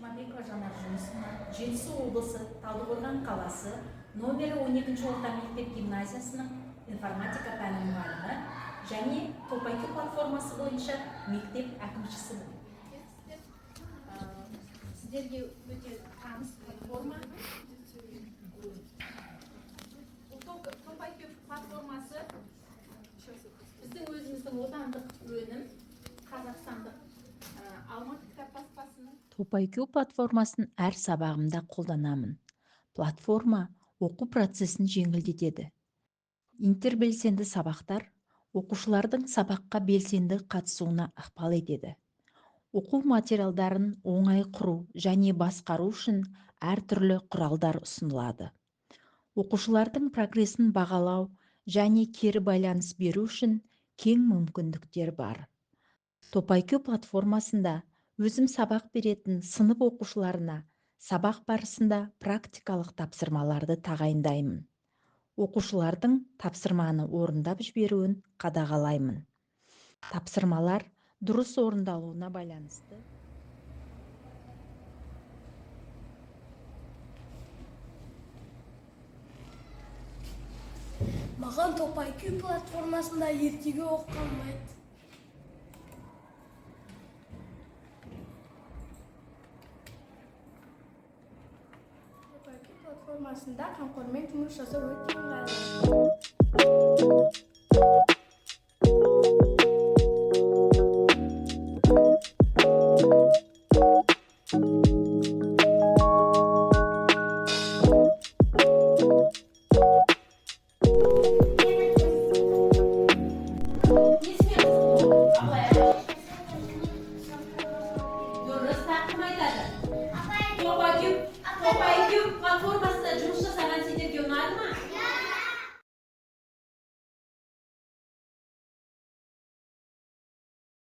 Мамикова Жанар Жүнісовна, Жетісу облысы, Талдықорған қаласы, номері 12-ші орта мектеп гимназиясының информатика пәні мұғалімі және Топайкү платформасы бойынша мектеп әкімшісімін. Сіздерге өте таныс платформа. Топайкү платформасы біздің өзіміздің отандық өнім, қазақстандық Алматы кітап баспасының. Топайкү платформасын әр сабағымда қолданамын. Платформа оқу процесін жеңілдетеді. Интербелсенді сабақтар оқушылардың сабаққа белсенді қатысуына ықпал етеді. Оқу материалдарын оңай құру және басқару үшін әртүрлі құралдар ұсынылады. Оқушылардың прогресін бағалау және кері байланыс беру үшін кең мүмкіндіктер бар. Топайкү платформасында өзім сабақ беретін сынып оқушыларына сабақ барысында практикалық тапсырмаларды тағайындаймын. Оқушылардың тапсырманы орындап жіберуін қадағалаймын. Тапсырмалар дұрыс орындалуына байланысты. Маған Топайкү платформасында ертегі оқыған ұнайды. Топайкү платформасында қамқормен жұмыс жасау өте ыңғайлы. Топайкү